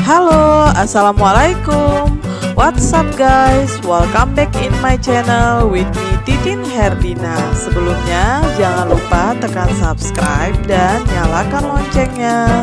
Halo, assalamualaikum. What's up guys? Welcome back in my channel with me Titin Herdina. Sebelumnya jangan lupa tekan subscribe dan nyalakan loncengnya.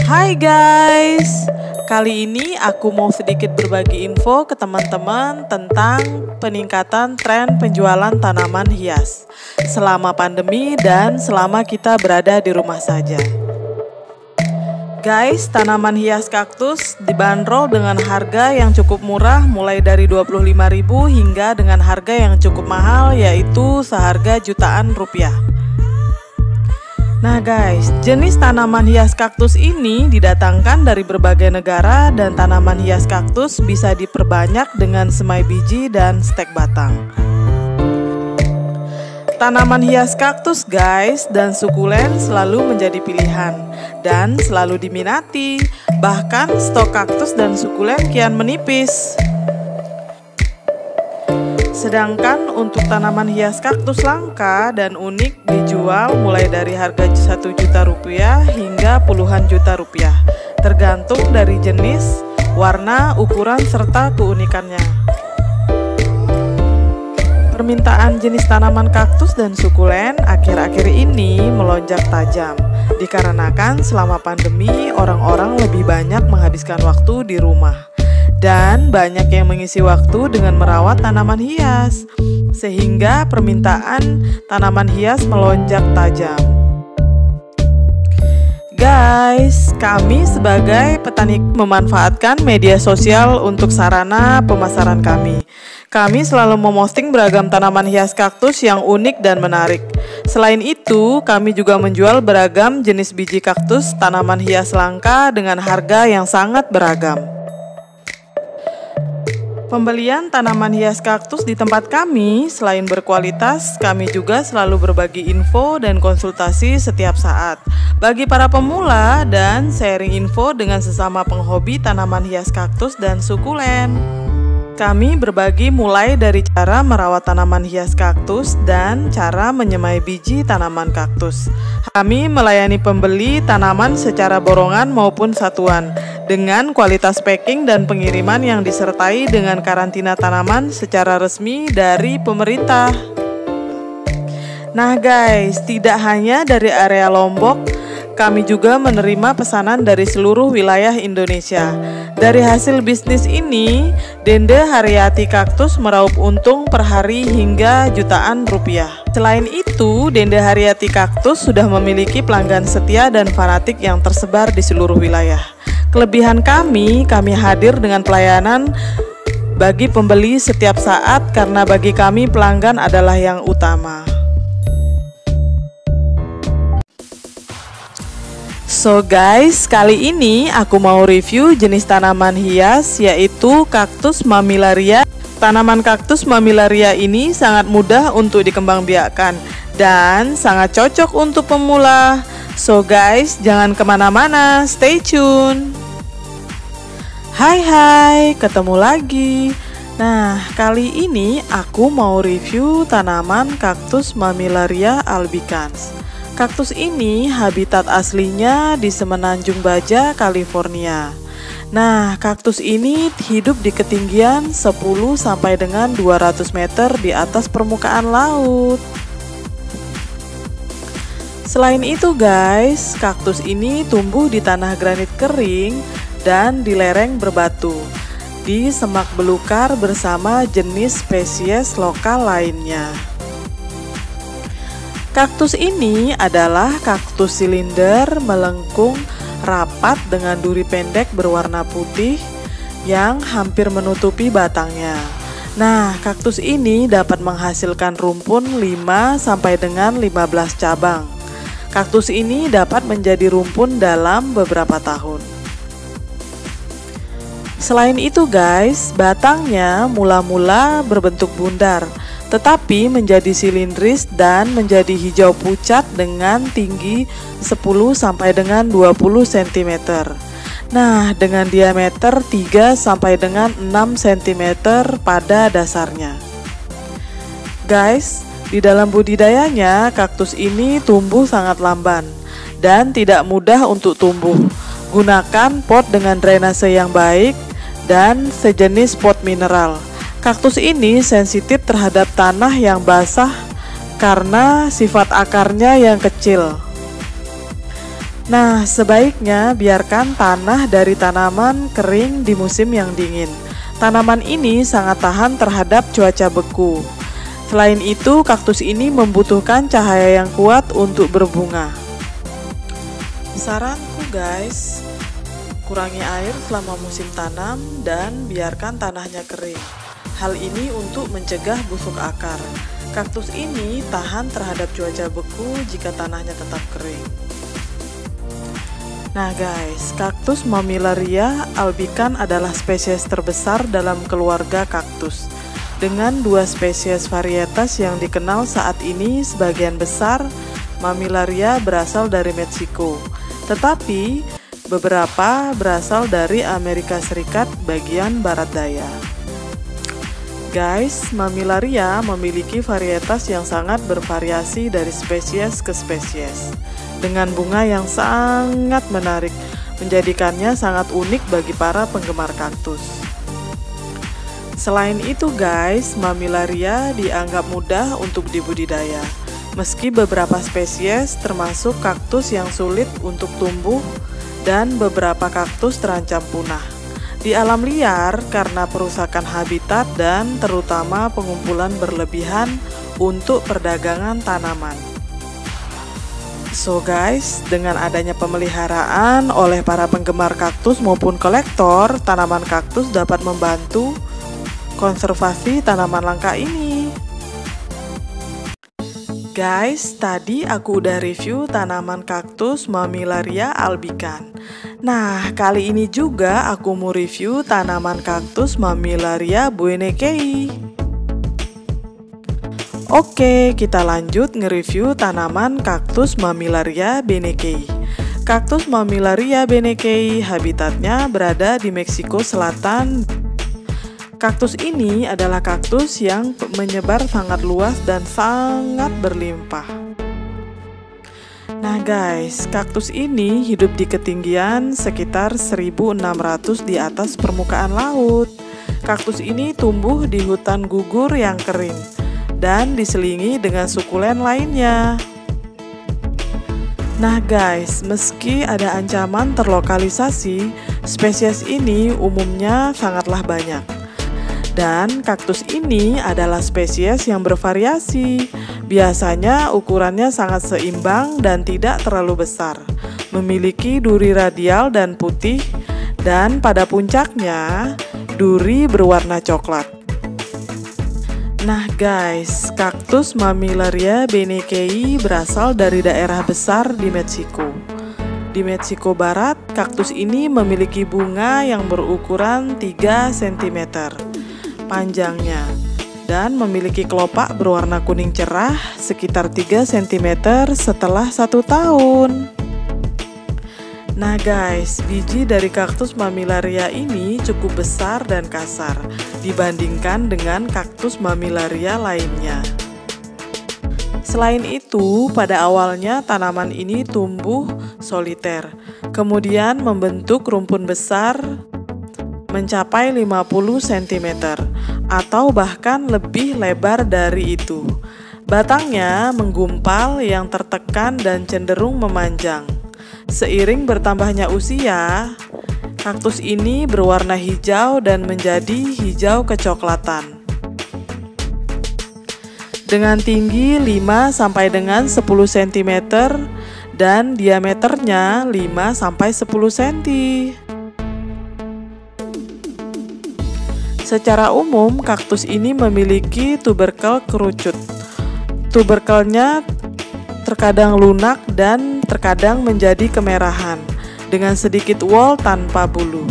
Hai guys, kali ini aku mau sedikit berbagi info ke teman-teman tentang peningkatan tren penjualan tanaman hias selama pandemi dan selama kita berada di rumah saja. Guys, tanaman hias kaktus dibanderol dengan harga yang cukup murah, mulai dari 25.000 hingga dengan harga yang cukup mahal, yaitu seharga jutaan rupiah. Nah guys, jenis tanaman hias kaktus ini didatangkan dari berbagai negara dan tanaman hias kaktus bisa diperbanyak dengan semai biji dan stek batang. Tanaman hias kaktus guys dan sukulen selalu menjadi pilihan dan selalu diminati. Bahkan stok kaktus dan sukulen kian menipis. Sedangkan untuk tanaman hias kaktus langka dan unik dijual mulai dari harga 1 juta rupiah hingga puluhan juta rupiah, tergantung dari jenis, warna, ukuran, serta keunikannya. Permintaan jenis tanaman kaktus dan sukulen akhir-akhir ini melonjak tajam, dikarenakan selama pandemi orang-orang lebih banyak menghabiskan waktu di rumah. Dan banyak yang mengisi waktu dengan merawat tanaman hias, sehingga permintaan tanaman hias melonjak tajam. Guys, kami sebagai petani memanfaatkan media sosial untuk sarana pemasaran kami. Kami selalu memposting beragam tanaman hias kaktus yang unik dan menarik. Selain itu, kami juga menjual beragam jenis biji kaktus tanaman hias langka dengan harga yang sangat beragam. Pembelian tanaman hias kaktus di tempat kami selain berkualitas, kami juga selalu berbagi info dan konsultasi setiap saat bagi para pemula dan sharing info dengan sesama penghobi tanaman hias kaktus dan sukulen. Kami berbagi mulai dari cara merawat tanaman hias kaktus dan cara menyemai biji tanaman kaktus. Kami melayani pembeli tanaman secara borongan maupun satuan dengan kualitas packing dan pengiriman yang disertai dengan karantina tanaman secara resmi dari pemerintah. Nah guys, tidak hanya dari area Lombok, kami juga menerima pesanan dari seluruh wilayah Indonesia. Dari hasil bisnis ini, Dende Haryati Kaktus meraup untung per hari hingga jutaan rupiah. Selain itu, Dende Haryati Kaktus sudah memiliki pelanggan setia dan fanatik yang tersebar di seluruh wilayah. Kelebihan kami hadir dengan pelayanan bagi pembeli setiap saat karena bagi kami pelanggan adalah yang utama. So guys, kali ini aku mau review jenis tanaman hias yaitu kaktus mamillaria. Tanaman kaktus mamillaria ini sangat mudah untuk dikembangbiakkan dan sangat cocok untuk pemula. So guys, jangan kemana-mana, stay tune. Hai, ketemu lagi. Nah, kali ini aku mau review tanaman kaktus mamillaria albicans. Kaktus ini habitat aslinya di Semenanjung Baja, California. Nah, kaktus ini hidup di ketinggian 10 sampai dengan 200 meter di atas permukaan laut. Selain itu guys, kaktus ini tumbuh di tanah granit kering dan di lereng berbatu, di semak belukar bersama jenis spesies lokal lainnya. Kaktus ini adalah kaktus silinder melengkung rapat dengan duri pendek berwarna putih yang hampir menutupi batangnya. Nah, kaktus ini dapat menghasilkan rumpun 5 sampai dengan 15 cabang. Kaktus ini dapat menjadi rumpun dalam beberapa tahun. Selain itu guys, batangnya mula-mula berbentuk bundar, tetapi menjadi silindris dan menjadi hijau pucat dengan tinggi 10 sampai dengan 20 cm. Nah, dengan diameter 3 sampai dengan 6 cm pada dasarnya. Guys, di dalam budidayanya kaktus ini tumbuh sangat lamban dan tidak mudah untuk tumbuh. Gunakan pot dengan drainase yang baik dan sejenis pot mineral. Kaktus ini sensitif terhadap tanah yang basah karena sifat akarnya yang kecil. Nah, sebaiknya biarkan tanah dari tanaman kering di musim yang dingin. Tanaman ini sangat tahan terhadap cuaca beku. Selain itu, kaktus ini membutuhkan cahaya yang kuat untuk berbunga. Saranku guys, kurangi air selama musim tanam dan biarkan tanahnya kering. Hal ini untuk mencegah busuk akar. Kaktus ini tahan terhadap cuaca beku jika tanahnya tetap kering. Nah guys, kaktus Mamillaria albicans adalah spesies terbesar dalam keluarga kaktus. Dengan 2 spesies varietas yang dikenal saat ini, sebagian besar Mamillaria berasal dari Meksiko, tetapi beberapa berasal dari Amerika Serikat bagian barat daya. Guys, Mamillaria memiliki varietas yang sangat bervariasi dari spesies ke spesies, dengan bunga yang sangat menarik, menjadikannya sangat unik bagi para penggemar kaktus. Selain itu guys, Mamillaria dianggap mudah untuk dibudidaya, meski beberapa spesies termasuk kaktus yang sulit untuk tumbuh dan beberapa kaktus terancam punah di alam liar karena perusakan habitat dan terutama pengumpulan berlebihan untuk perdagangan tanaman. So guys, dengan adanya pemeliharaan oleh para penggemar kaktus maupun kolektor, tanaman kaktus dapat membantu konservasi tanaman langka ini. Guys, tadi aku udah review tanaman kaktus Mamillaria albicans. Nah, kali ini juga aku mau review tanaman kaktus Mamillaria buenekei. Oke, kita lanjut nge-review tanaman kaktus Mamillaria benekei. Kaktus Mamillaria benekei habitatnya berada di Meksiko Selatan. Kaktus ini adalah kaktus yang menyebar sangat luas dan sangat berlimpah. Nah guys, kaktus ini hidup di ketinggian sekitar 1.600 di atas permukaan laut. Kaktus ini tumbuh di hutan gugur yang kering dan diselingi dengan sukulen lainnya. Nah guys, meski ada ancaman terlokalisasi, spesies ini umumnya sangatlah banyak. Dan kaktus ini adalah spesies yang bervariasi. Biasanya ukurannya sangat seimbang dan tidak terlalu besar. Memiliki duri radial dan putih, dan pada puncaknya duri berwarna coklat. Nah guys, kaktus Mamillaria benekei berasal dari daerah besar di Meksiko. Di Meksiko Barat, kaktus ini memiliki bunga yang berukuran 3 cm panjangnya dan memiliki kelopak berwarna kuning cerah sekitar 3 cm setelah 1 tahun. Nah guys, biji dari kaktus Mamillaria ini cukup besar dan kasar dibandingkan dengan kaktus Mamillaria lainnya. Selain itu, pada awalnya tanaman ini tumbuh soliter, kemudian membentuk rumpun besar mencapai 50 cm atau bahkan lebih lebar dari itu. Batangnya menggumpal yang tertekan dan cenderung memanjang. Seiring bertambahnya usia, kaktus ini berwarna hijau dan menjadi hijau kecoklatan. Dengan tinggi 5 sampai dengan 10 cm dan diameternya 5 sampai 10 cm. Secara umum, kaktus ini memiliki tuberkel kerucut. Tuberkelnya terkadang lunak dan terkadang menjadi kemerahan, dengan sedikit wol tanpa bulu.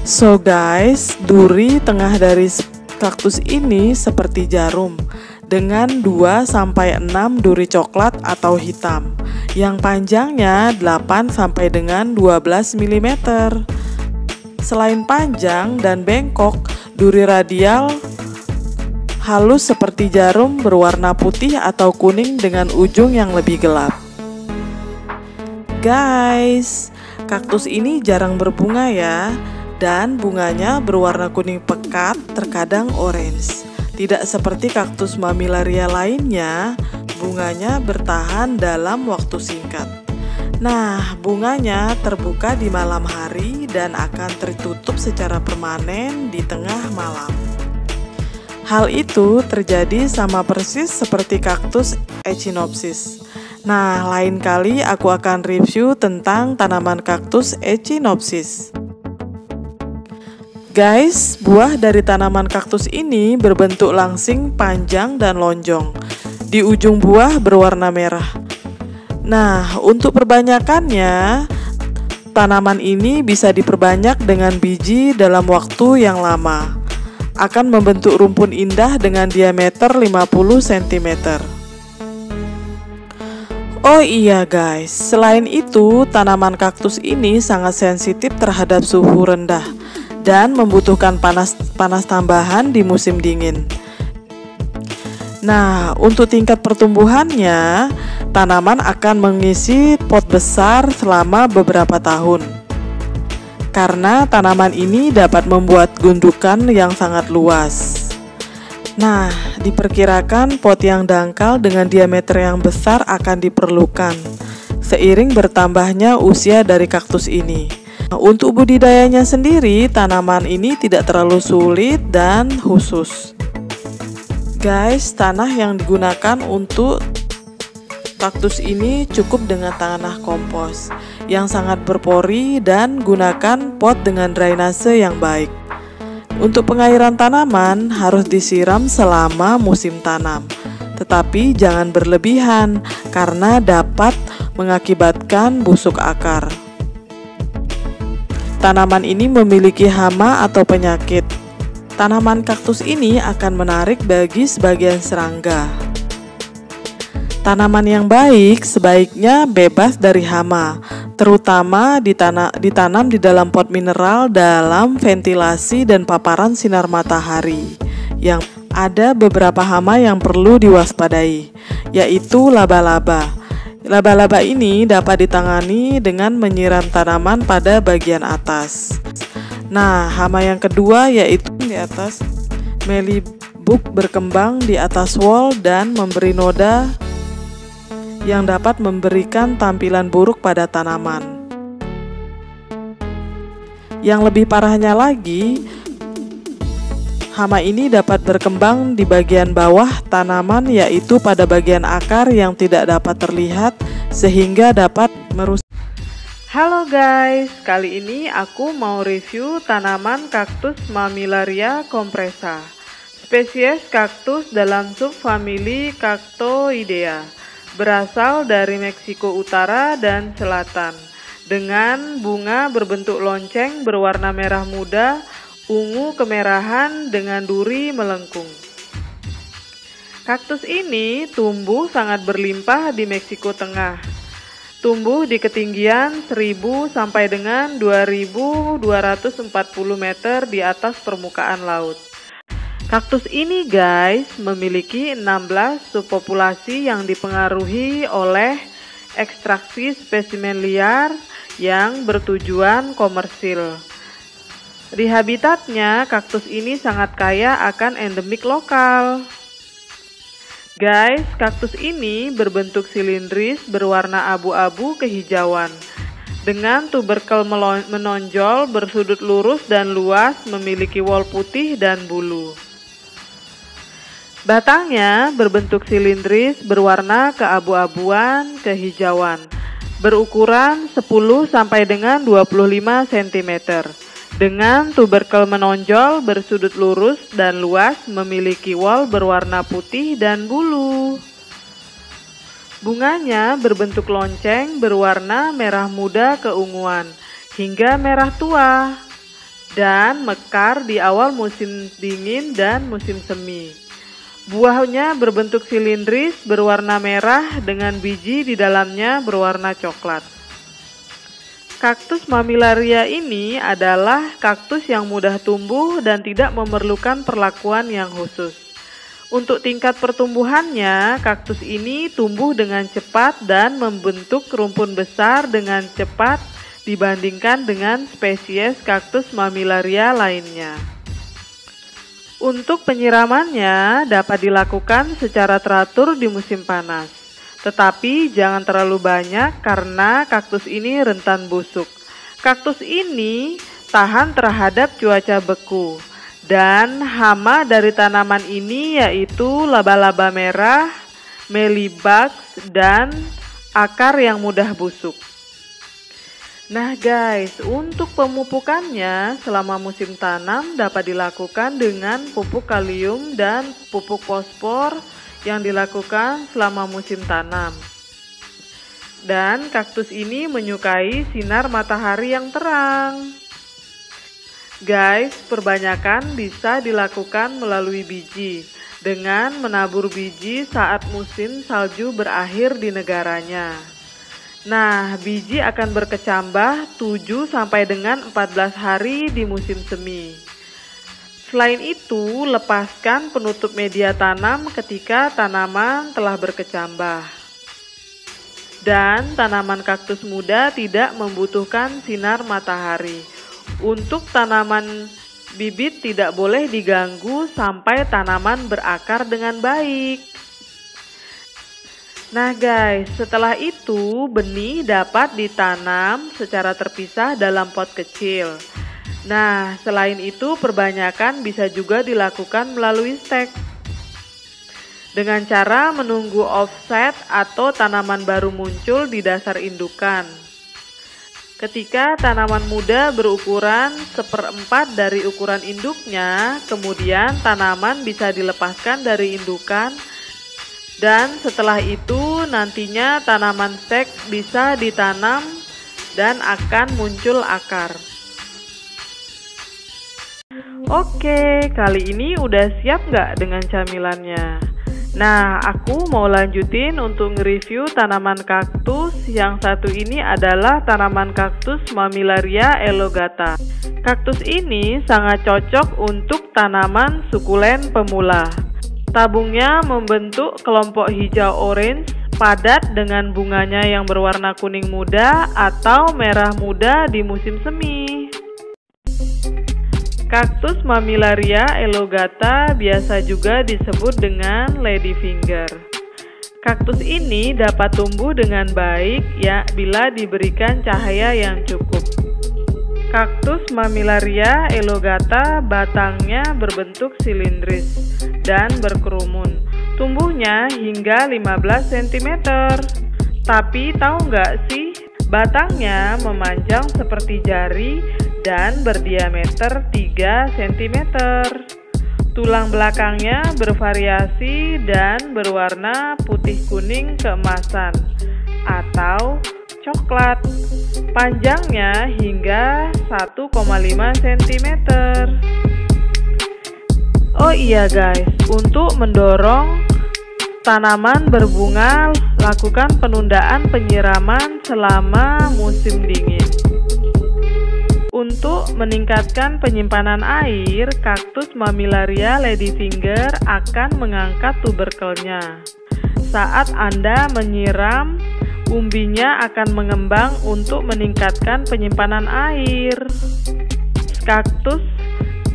So guys, duri tengah dari kaktus ini seperti jarum, dengan 2 sampai 6 duri coklat atau hitam, yang panjangnya 8 sampai dengan 12 mm. Selain panjang dan bengkok, duri radial halus seperti jarum berwarna putih atau kuning dengan ujung yang lebih gelap. Guys, kaktus ini jarang berbunga ya, dan bunganya berwarna kuning pekat, terkadang orange. Tidak seperti kaktus mamillaria lainnya, bunganya bertahan dalam waktu singkat. Nah, bunganya terbuka di malam hari dan akan tertutup secara permanen di tengah malam. Hal itu terjadi sama persis seperti kaktus Echinopsis. Nah, lain kali aku akan review tentang tanaman kaktus Echinopsis. Guys, buah dari tanaman kaktus ini berbentuk langsing, panjang, dan lonjong. Di ujung buah berwarna merah. Nah, untuk perbanyakannya, tanaman ini bisa diperbanyak dengan biji dalam waktu yang lama. Akan membentuk rumpun indah dengan diameter 50 cm. Oh iya guys, selain itu tanaman kaktus ini sangat sensitif terhadap suhu rendah dan membutuhkan panas tambahan di musim dingin. Nah, untuk tingkat pertumbuhannya, tanaman akan mengisi pot besar selama beberapa tahun. Karena tanaman ini dapat membuat gundukan yang sangat luas. Nah, diperkirakan pot yang dangkal dengan diameter yang besar akan diperlukan seiring bertambahnya usia dari kaktus ini. Nah, untuk budidayanya sendiri, tanaman ini tidak terlalu sulit dan khusus. Guys, tanah yang digunakan untuk kaktus ini cukup dengan tanah kompos yang sangat berpori dan gunakan pot dengan drainase yang baik. Untuk pengairan tanaman harus disiram selama musim tanam, tetapi jangan berlebihan karena dapat mengakibatkan busuk akar. Tanaman ini memiliki hama atau penyakit. Tanaman kaktus ini akan menarik bagi sebagian serangga. Tanaman yang baik sebaiknya bebas dari hama, terutama ditanam di dalam pot mineral dalam ventilasi dan paparan sinar matahari. Yang ada beberapa hama yang perlu diwaspadai, yaitu laba-laba. Laba-laba ini dapat ditangani dengan menyiram tanaman pada bagian atas. Nah, hama yang kedua yaitu di atas mealybug berkembang di atas wall dan memberi noda yang dapat memberikan tampilan buruk pada tanaman. Yang lebih parahnya lagi, hama ini dapat berkembang di bagian bawah tanaman, yaitu pada bagian akar yang tidak dapat terlihat sehingga dapat merusak. Halo guys, kali ini aku mau review tanaman kaktus Mamillaria compressa, spesies kaktus dalam subfamili Cactoidea, berasal dari Meksiko Utara dan Selatan, dengan bunga berbentuk lonceng berwarna merah muda, ungu kemerahan dengan duri melengkung. Kaktus ini tumbuh sangat berlimpah di Meksiko Tengah. Tumbuh di ketinggian 1000 sampai dengan 2240 meter di atas permukaan laut. Kaktus ini guys memiliki 16 subpopulasi yang dipengaruhi oleh ekstraksi spesimen liar yang bertujuan komersil. Di habitatnya, kaktus ini sangat kaya akan endemik lokal. Guys, kaktus ini berbentuk silindris berwarna abu-abu kehijauan, dengan tuberkel menonjol, bersudut lurus dan luas, memiliki wol putih dan bulu. Batangnya berbentuk silindris berwarna keabu-abuan kehijauan, berukuran 10 sampai dengan 25 cm. Dengan tuberkel menonjol, bersudut lurus dan luas, memiliki wol berwarna putih dan bulu. Bunganya berbentuk lonceng berwarna merah muda keunguan hingga merah tua dan mekar di awal musim dingin dan musim semi. Buahnya berbentuk silindris berwarna merah dengan biji di dalamnya berwarna coklat. Kaktus Mamillaria ini adalah kaktus yang mudah tumbuh dan tidak memerlukan perlakuan yang khusus. Untuk tingkat pertumbuhannya, kaktus ini tumbuh dengan cepat dan membentuk rumpun besar dengan cepat dibandingkan dengan spesies kaktus Mammillaria lainnya. Untuk penyiramannya dapat dilakukan secara teratur di musim panas, tetapi jangan terlalu banyak karena kaktus ini rentan busuk. Kaktus ini tahan terhadap cuaca beku. Dan hama dari tanaman ini yaitu laba-laba merah, mealybugs, dan akar yang mudah busuk. Nah guys, untuk pemupukannya selama musim tanam dapat dilakukan dengan pupuk kalium dan pupuk fosfor yang dilakukan selama musim tanam. Dan kaktus ini menyukai sinar matahari yang terang. Guys, perbanyakan bisa dilakukan melalui biji dengan menabur biji saat musim salju berakhir di negaranya. Nah, biji akan berkecambah 7 sampai dengan 14 hari di musim semi. Selain itu, lepaskan penutup media tanam ketika tanaman telah berkecambah. Dan tanaman kaktus muda tidak membutuhkan sinar matahari. Untuk tanaman bibit tidak boleh diganggu sampai tanaman berakar dengan baik. Nah guys, setelah itu benih dapat ditanam secara terpisah dalam pot kecil. Nah, selain itu perbanyakan bisa juga dilakukan melalui stek. Dengan cara menunggu offset atau tanaman baru muncul di dasar indukan. Ketika tanaman muda berukuran 1/4 dari ukuran induknya, kemudian tanaman bisa dilepaskan dari indukan dan setelah itu nantinya tanaman stek bisa ditanam dan akan muncul akar. Oke, kali ini udah siap nggak dengan camilannya? Nah, aku mau lanjutin untuk nge-review tanaman kaktus. Yang satu ini adalah tanaman kaktus Mammillaria elongata. Kaktus ini sangat cocok untuk tanaman sukulen pemula. Tabungnya membentuk kelompok hijau orange padat dengan bunganya yang berwarna kuning muda atau merah muda di musim semi. Kaktus Mammillaria elongata biasa juga disebut dengan ladyfinger. Kaktus ini dapat tumbuh dengan baik ya bila diberikan cahaya yang cukup. Kaktus Mammillaria elongata batangnya berbentuk silindris dan berkerumun. Tumbuhnya hingga 15 cm. Tapi tahu nggak sih, batangnya memanjang seperti jari dan berdiameter 3 cm. Tulang belakangnya bervariasi dan berwarna putih kuning keemasan atau coklat. Panjangnya hingga 1,5 cm. Oh iya guys, untuk mendorong tanaman berbunga, lakukan penundaan penyiraman selama musim dingin. Untuk meningkatkan penyimpanan air, kaktus Mammillaria ladyfinger akan mengangkat tuberkelnya. Saat Anda menyiram, umbinya akan mengembang untuk meningkatkan penyimpanan air. Kaktus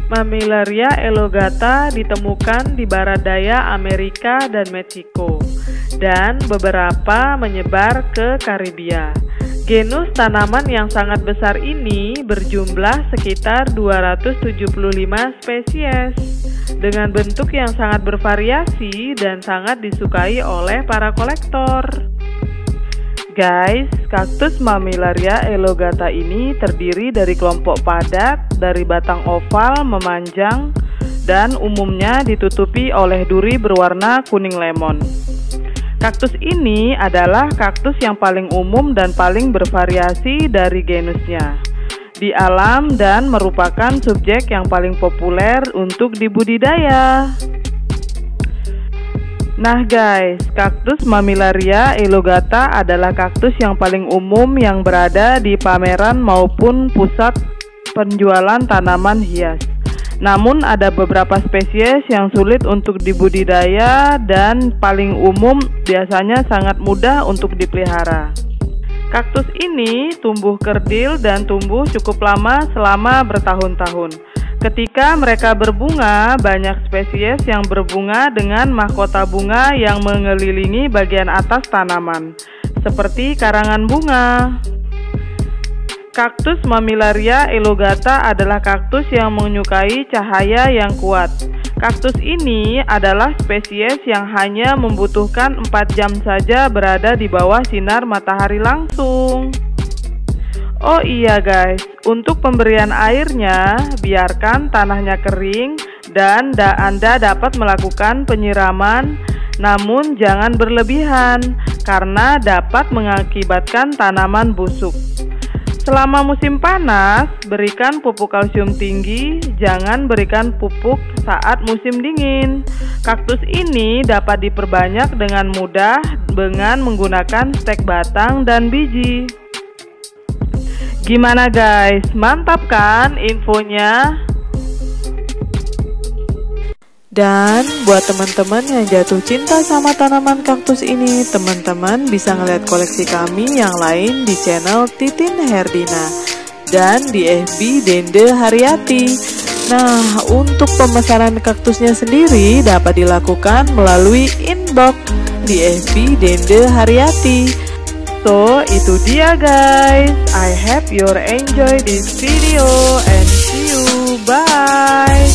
Mammillaria elongata ditemukan di barat daya Amerika dan Meksiko, dan beberapa menyebar ke Karibia. Genus tanaman yang sangat besar ini berjumlah sekitar 275 spesies dengan bentuk yang sangat bervariasi dan sangat disukai oleh para kolektor. Guys, kaktus Mammillaria elongata ini terdiri dari kelompok padat dari batang oval memanjang dan umumnya ditutupi oleh duri berwarna kuning lemon. Kaktus ini adalah kaktus yang paling umum dan paling bervariasi dari genusnya di alam dan merupakan subjek yang paling populer untuk dibudidaya. Nah guys, kaktus Mammillaria elongata adalah kaktus yang paling umum yang berada di pameran maupun pusat penjualan tanaman hias. Namun ada beberapa spesies yang sulit untuk dibudidaya dan paling umum biasanya sangat mudah untuk dipelihara. Kaktus ini tumbuh kerdil dan tumbuh cukup lama selama bertahun-tahun. Ketika mereka berbunga, banyak spesies yang berbunga dengan mahkota bunga yang mengelilingi bagian atas tanaman, seperti karangan bunga. Kaktus Mammillaria elongata adalah kaktus yang menyukai cahaya yang kuat. Kaktus ini adalah spesies yang hanya membutuhkan 4 jam saja berada di bawah sinar matahari langsung. Oh iya guys, untuk pemberian airnya, biarkan tanahnya kering dan Anda dapat melakukan penyiraman, namun jangan berlebihan karena dapat mengakibatkan tanaman busuk. Selama musim panas, berikan pupuk kalsium tinggi, jangan berikan pupuk saat musim dingin. Kaktus ini dapat diperbanyak dengan mudah dengan menggunakan stek batang dan biji. Gimana guys, mantap kan infonya? Dan buat teman-teman yang jatuh cinta sama tanaman kaktus ini, teman-teman bisa ngeliat koleksi kami yang lain di channel Titin Herdina dan di FB Dende Haryati. Nah, untuk pemesanan kaktusnya sendiri dapat dilakukan melalui inbox di FB Dende Haryati. So, itu dia guys. I hope you enjoy this video and see you. Bye.